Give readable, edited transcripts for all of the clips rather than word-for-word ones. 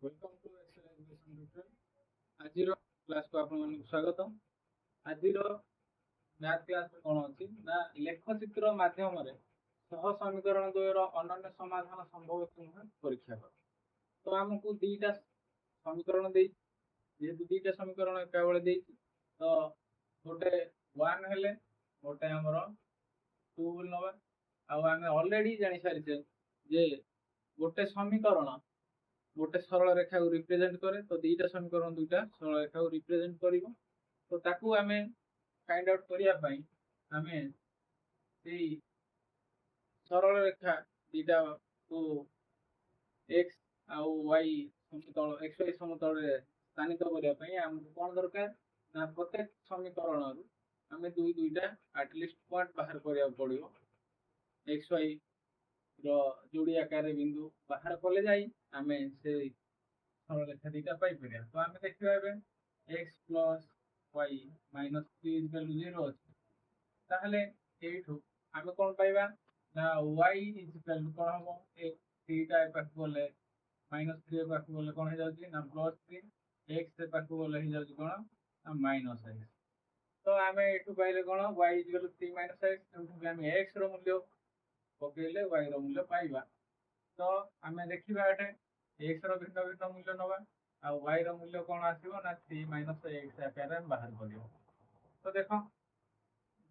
Welcome to acceleration tutorial. आज class को आपण मानक स्वागत। आज मैथ क्लास कौन अच्छी ना लेखचित्र माध्यम सह समीकरण द्वयर अनन्य समाधान संभव परीक्षा कर। तो आमको दीटा समीकरण जेहेतु दीटा समीकरण एक बेले तो गोटे 1 हेले गोटे आमर 2 नवा आम ऑलरेडी जानी सारी जे गोटे समीकरण गोटे सरल रेखा को रिप्रेजेंट करे तो दीटा समीकरण दुईटा सरल रेखा को रिप्रेजेंट करिवो। तो ताकू आमे फाइंड आउट करिया पई आमे सेई सरल रेखा दीटा को x आउ y समतल x y समतल रे स्थानित करिया पई हमको कोन दरकार ना प्रत्येक समीकरण रु आमे दुईटा एटलिस्ट पॉइंट बाहर करिया पड़ियो। x y जोड़ी आकार बिंदु बाहर कले जाई आमे से सरल रेखा दीटा पाई परिया। तो आमे देखिबा एबे x plus y minus 3 equal to 0 अछि ताहले एठू आमे कोन पाइबा ना y इक्वल टू कोन हो ए 3 टा पाख बोले माइनस 3 पाख बोले कोन हे जाउची ना प्लस 3 x से पाख बोले हे जाउची कोन ना माइनस x। तो आमे एठू पाइले कोन y equal to 3 minus x एठू आमे x रो मूल्य पकेले y रो मूल्य पाइबा। तो आमे देखिबा एटे x रो भिन्न भिन्न मूल्य नबा आ y रो मूल्य कोन आसीबो ना 3 माइनस x आकार हम बाहर करियो। तो देखो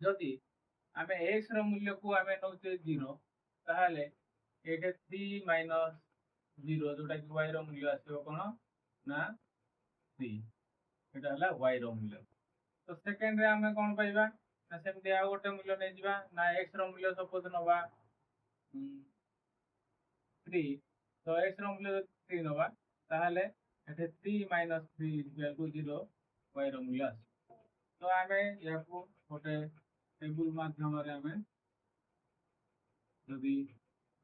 जदि आमे x रो मूल्य को आमे नउचे 0 ताहाले एटे 3 माइनस 0 जोटा कि y रो मूल्य आसीबो कोन ना 3 एटा हला y रो मूल्य। तो सेकंड रे आमे कोन पाइबा ना सेमते आ गोटे मूल्य नै जिबा ना x रो मूल्य सपोज नबा 3 तो x रो मूल्य 3 नबा ताहले एटे 3 माइनस 3 इक्वल टू 0 y रो मूल्य आसी। तो आमे याको गोटे टेबल माध्यम रे आमे जदि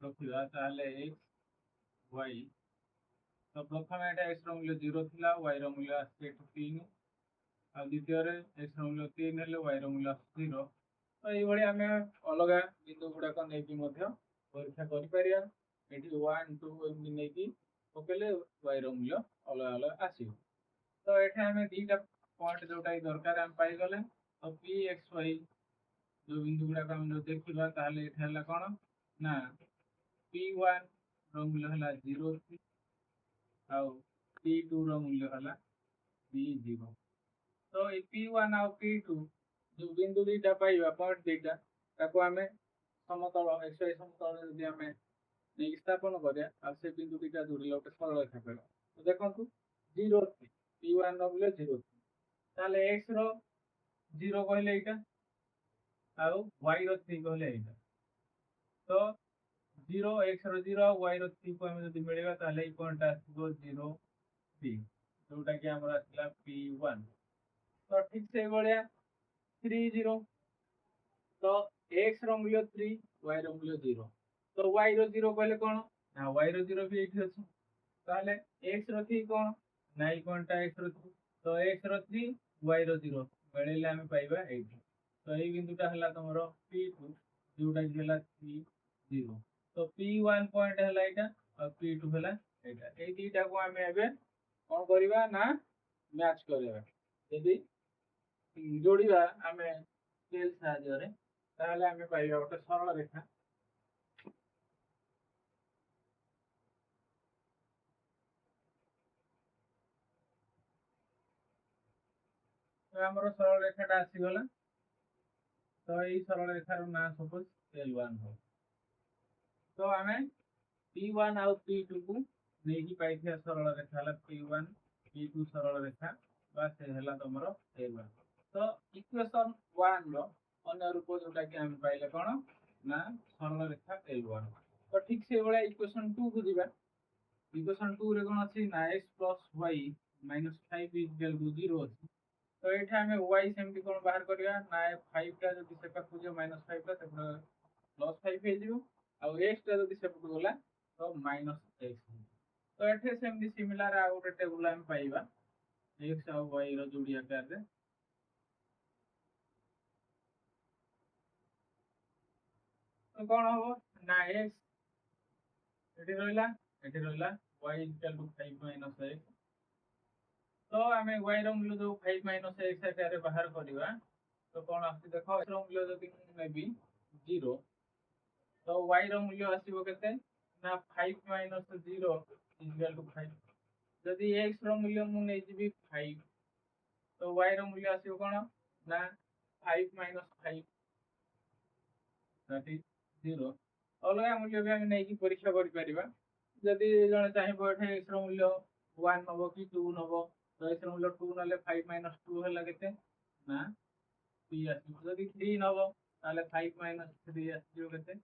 रखिबा ताहले x y तो प्रथम एटा x रो मूल्य 0 थिला y रो मूल्य आसी 3 आ द्वितीय रे x रो मूल्य 3 हेले y रो मूल्य 0। तो एई भली आमे अलगा बिंदु गुडा को नै कि मध्य परीक्षा करि परिया। एठी 1 2 एमि नै कि ओकेले y रो मूल्य अलग अलग आसीबो। तो एठे आमे दीटा पॉइंट जोटा दरकार हम पाई गले तो p x y जो बिंदु गुडा को हम देखिबा ताहले एठे हला कोन ना p1 रो मूल्य हला 0 आ p2 रो मूल्य हला b0। तो ए p1 आ p2 जो बिंदु दीटा पाइबा पॉइंट दीटा ताको आमे समतल x y समतल जदि आमे नै स्थापन करिया आ से बिंदु दीटा जोड़िले ओटे सरल रेखा पेला। तो देखंतु 0 p1 रो मूल्य 0 ताले x रो 0 कहले एटा आ y रो 3 कहले एटा। तो 0 x रो 0 y रो 3 को हम जदि मिलेबा ताले ई पॉइंट आसीबो 0 p जोटा कि हमरा आसिला p1। तो ठीक से बढिया 3 0 तो x रो मूल्य 3 y रो मूल्य 0 तो y रो 0 कहले कोन ना y रो 0 भी एठी अछि ताले x रो 3 कोन ना ई कोनटा x रो 3 तो x रो 3 y रो 0 बेलेले हम पाइबा एठी। तो एई बिंदुटा हला तमरो p2 जोटा कि हला 3 0 तो p1 पॉइंट हला एटा और p2 हला एटा। एई दीटा को हम एबे कोन करिबा ना मैच करिबा यदि जोड़िबा आमे स्केल साहाय्य रे ताहले आमे पाइबा गोटे सरल रेखा। तो हमरो सरल रेखाटा आसी गला। तो एई सरल रेखार ना सपोज L1 हो। तो आमे P1 आ P2 को नेकी पाइथिया सरल रेखा हला P1 P2 सरल रेखा बा से हला तमरो L1। तो इक्वेशन 1 रो अन्य रूप जोटा कि हम पाइले कोन ना सरल रेखा L1। तो ठीक से बळे इक्वेशन 2 को दिबा इक्वेशन 2 रे कोन अछि ना x + y - 5 = 0 अछि। तो एठा हमें y सेमति कोन बाहर करिया ना 5 टा जदि से पाखु जे -5 टा सेपड +5 हे जिवो आ x टा जदि सेपड गला तो -x। तो एठे सेमति सिमिलर आ गोटे टेबल हम पाइबा x आ y रो जोड़ी आकार रे। तो कोन हो ना x एठी रहला y equal to 5 minus x तो आमे y रो मूल्य जो 5 माइनस x आकार बाहर करबा तो कोन आसी देखो x रो मूल्य जदि नेबी 0 तो y रो मूल्य आसीबो केते ना 5 माइनस 0 इक्वल टू 5 जदि x रो मूल्य मु नै जिबी 5 तो y रो मूल्य आसीबो कोन ना 5 माइनस 5 दैट इज 0 अलगा मूल्य भी हम नै की परीक्षा करि परिबा जदि जने चाहिबो एठे x रो मूल्य 1 नबो कि 2 नबो तो x रो मूल्य 2 नले 5 माइनस 2 हला केते ना 3 आसीबो जदि 3 नबो ताले 5 माइनस 3 आसीबो केते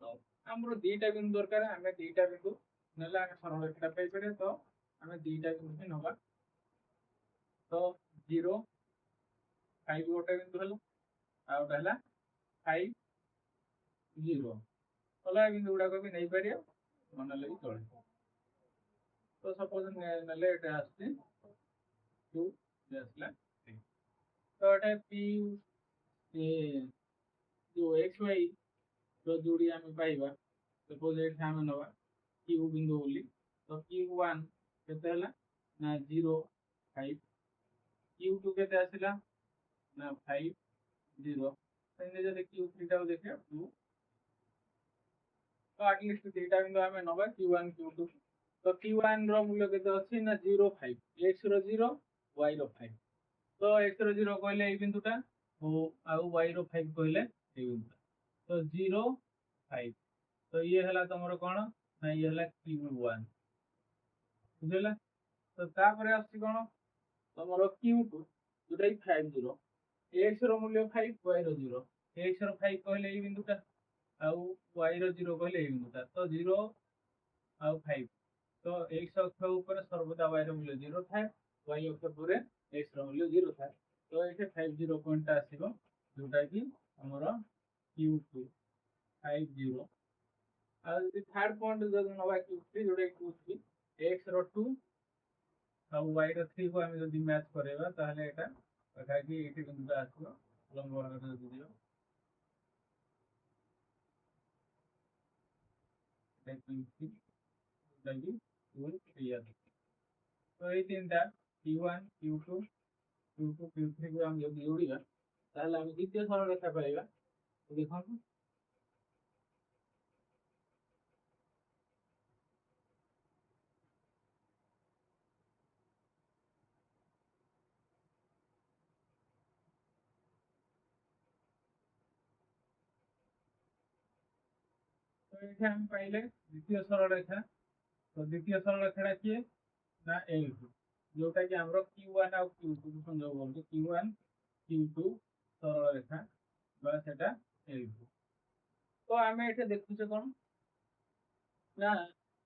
तो हमरो दीटा बिंदु दरकार हमें दीटा बिंदु नले हम सरल रेखा पाई पड़े तो हमें दीटा बिंदु ही नबा तो 0 5 गोटे बिंदु हलो आ ओटा हला 5 0 अलग बिंदु गुडा को भी नहीं पारियो मन लगी चले तो सपोज नले एटा आस्ते 2 आसला 3 तो एटा p ए जो xy रो जोड़ी हम पाइबा सपोज एटा हम नबा q बिंदु बोली तो q1 केते हला ना 0 5 q2 केते आसिला ना 5 0 तो जदि q3 टा देखियो 2 तो एटलीस्ट दीटा बिंदु हमें नबा q1 q2 तो q1 रो मूल्य केते अछि ना 0 5 x रो 0 y रो 5 तो x रो 0 कहले ए बिंदुटा ओ आउ y रो 5 कहले ए बिंदुटा तो 0 5 तो ये हला तमरो कोन ना ये हला q1 बुझला तो तापरे आछि कोन तमरो q2 जोटा 5 0 x रो मूल्य 5 y रो 0 x रो 5 कहले ए बिंदुटा आउ y रो 0 कहले ए बिंदुटा तो 0 आउ 5 तो x अक्ष ऊपर सर्वदा y रो मूल्य 0 थाए y अक्ष पूरे x रो मूल्य 0 थाए तो एठे 50 पॉइंट आसीबो जोटा कि हमरो q2 50 आ थर्ड पॉइंट जदि नबा q3 जोटा q3 x रो 2 आ y रो 3 को हम जदि मैच करेबा ताहले एटा कथा कि एठी बिंदुटा आसीबो लंब वर्ग जदि दियो q3 लगी फुल क्लियर तो ये तीनटा q1 q2 q2 q3 को हम जदि जोड़िबा ताहले हम द्वितीय सरल रेखा पाइबा तो देखो तो ये हम पाइले द्वितीय सरल रेखा तो द्वितीय सरल रेखा किए ना L2 जोटा कि हमरो q1 और q2 को संयोग बोलते q1 q2 सरल रेखा बा सेटा L2 तो हमें एठे देखु छे कोन ना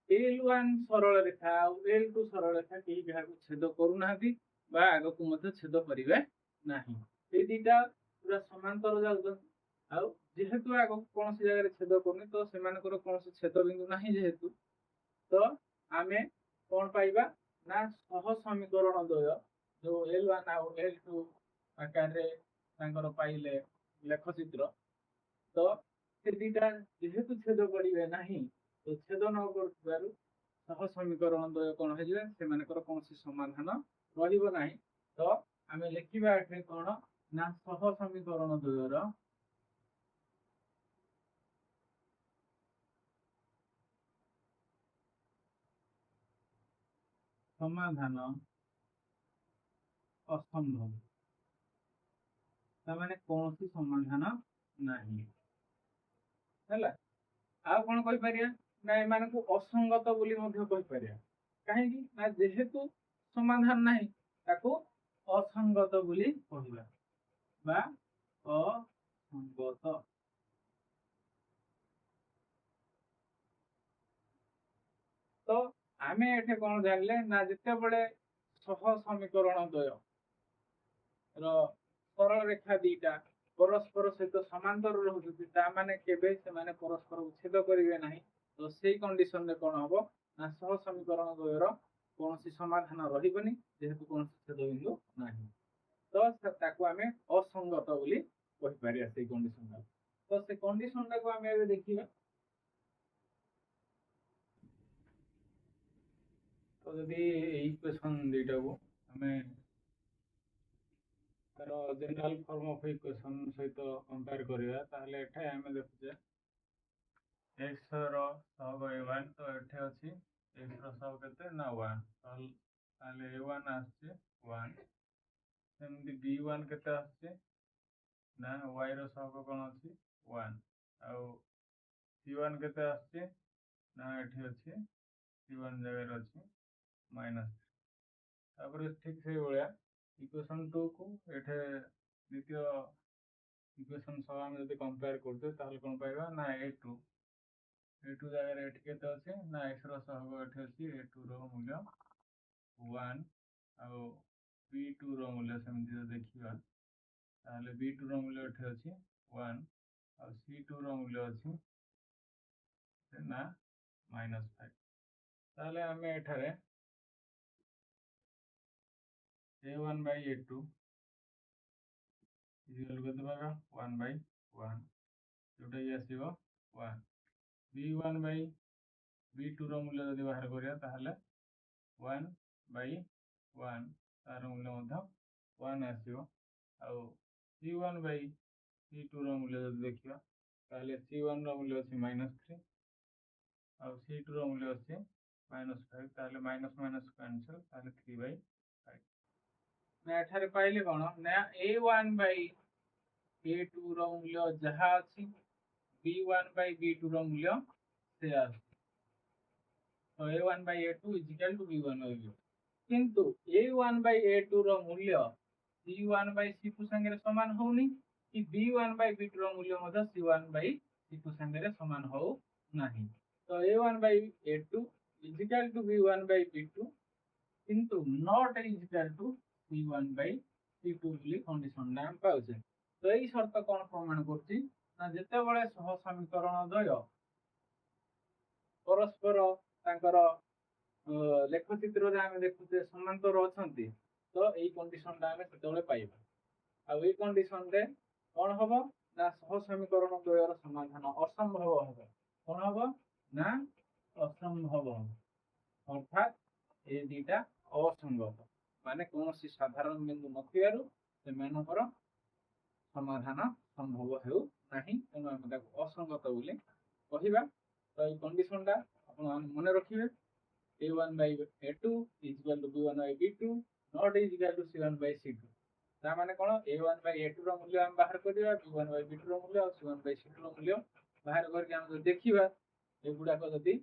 L1 सरल रेखा और L2 सरल रेखा के बिहार को छेद करू नाहती बा आगो को मते छेद करिवे नाही ए दीटा पूरा समांतर जाउ आउ जेहेतु आगो कौन सी जगह छेद करनी तो सेमानकर कौन से छेद बिंदु नाही जेहेतु तो आमे कौन पाइबा ना सह समीकरण द्वय जो L1 और L2 आकार रे तांकर पाइले लेख चित्र तो से दीटा जेहेतु छेद करिवे नाही तो छेद न करबारु सह समीकरण द्वय कोन हे जे सेमानकर कौन से समाधान रहिबो नाही तो आमे लिखिबा एठे कोन ना सह समीकरण द्वयर समाधान असंभव तामाने कौन सी समाधान नाही हैला आ कोन कहि परिया ना एमान को असंगत बोली मध्ये कहि परिया काहे कि ना जेहेतु समाधान नाही ताको असंगत बोली कहिबा बा असंगत तो आमे एठे कोन जानले ना जते बळे सह समीकरण द्वय रो सरल रेखा दीटा परस्पर सहित समांतर रहउति ता माने केबे से माने परस्पर छेद करिवे नाही तो सेही कंडीशन रे कोन हबो ना सह समीकरण द्वय रो कोनसी समाधान रहिबनी जेहेतु कोनसी छेद बिंदु नाही तो ताको आमे असंगत बोली कहि पारिया सेही कंडीशन तो से कंडीशन को आमे एबे देखिबा तो जदि इक्वेशन दुईटा को आम तार जनरल फॉर्म ऑफ इक्वेशन सहित कंपेयर करिया ताहले एठे आम देखुचे x रो सहग a1 तो एठे अछि x रो सहग केते ना 1 ताहले a1 आछे 1 सेमति b1 केते आछे ना y रो सहग कोन अछि 1 आउ c1 केते आछे ना एठे अछि c1 जगह अछि माइनस तापर ठीक से भलिया इक्वेशन 2 को एठे द्वितीय इक्वेशन सह हम जदि कंपेयर करते ताहले कोन पाइबा ना a2 जगह एठी केते अछि ना x रो सहग एठी अछि a2 रो मूल्य 1 आउ b2 रो मूल्य सेमति देखिबा ताहले b2 रो मूल्य एठी अछि 1 आउ c2 रो मूल्य अछि ना -5 ताहले हमें एठारे a1 by a2 इक्वल केते पाबा 1 by 1 जोटा ये आसीबो 1 b1 by b2 रो मूल्य जदि बाहर करिया ताहले 1 by 1 तार मूल्य मध्य 1 आसीबो आउ c1 by c2 रो मूल्य जदि देखिबा ताहले c1 रो मूल्य अछि -3 आउ c2 रो मूल्य अछि -5 ताहले माइनस माइनस कैंसिल ताहले 3 by 5 मैं एठारे पाइले कोन ना a1 by a2 रो मूल्य जहा अछि b1 by b2 रो मूल्य से अछि तो a1 by a2 is equal to b1 by b2 किंतु a1 by a2 रो मूल्य c1 by c2 संगे समान होउनी कि b1 by b2 रो मूल्य मध c1 by c2 संगे समान हो नाही तो a1 by a2 is equal to b1 by b2 किंतु not is equal to c1 by c2 बोली कंडीशन नाम पाउछे तो एई शर्त कोन प्रमाण करछि ना जेते बळे सह समीकरण द्वय परस्पर तांकर लेखचित्र रे आमे देखुते समांतर अछंती तो एई कंडीशन ता आमे सेतबळे पाइबा आ एई कंडीशन रे कोन हबो ना सह समीकरण द्वयर समाधान असंभव हबो कोन हबो ना असंभव अर्थात ए दीटा असंगत माने कोनोसी साधारण बिंदु नथियारु सेमानकर समाधान संभव हेउ नाही तेनु हम ताको असंगत बोली कहिबा तो ए कंडीशन ता आपण मने रखिबे a1 by a2 is equal to b1 by b2 not is equal to c1 by c2 ता माने कोन a1 by a2 रो मूल्य हम बाहर करिया b1 by b2 रो मूल्य और c1 by c2 रो मूल्य बाहर करके हम देखिबा एगुडा को जदी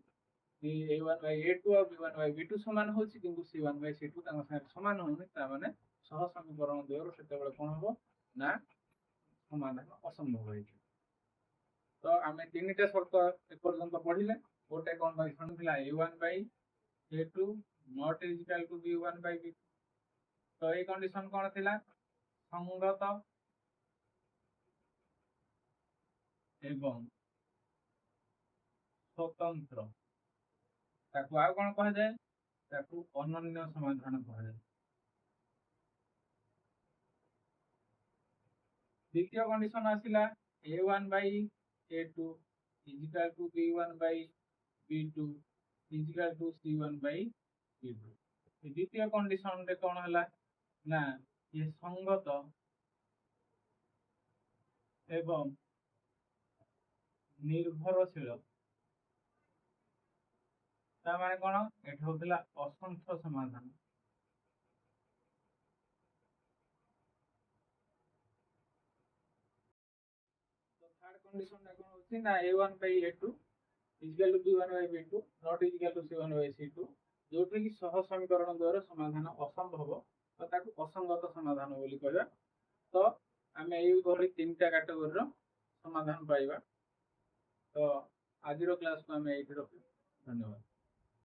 a1 by a2 और b1 by b2 समान होछि किंतु c1 by c2 तांग संगे समान होनी ता माने सह समीकरण द्वयर सेते बेले कोन हबो ना समाधान असंभव होई तो आमे तीनटा शर्त ए पर्यंत पढिले गोटे कंडीशन थिला a1 by a2 not is equal to b1 by b2 तो ए कंडीशन कोन थिला संगत एवं स्वतंत्र ताकू आ कोन कह जाय ताकू अनन्य समाधान कह जाय द्वितीय condition आसिला a1 by a2 is equal to b1 by b2 is equal to c1 by b2 द्वितीय कंडीशन रे कोन हला ना ये संगत एवं निर्भरशील ता माने कोन एठ होतला असंख्य समाधान तो थर्ड कंडीशन रे कोन होछि ना a1 by a2 is equal to b1 by b2 not is equal to c1 by c2 जोठी कि सह समीकरण द्वारा समाधान असंभव तो ताकू असंगत समाधान बोली कहबा तो आमे एई भली तीनटा कैटेगरी रो समाधान पाइबा तो आज रो क्लास को आमे एठी रखू धन्यवाद।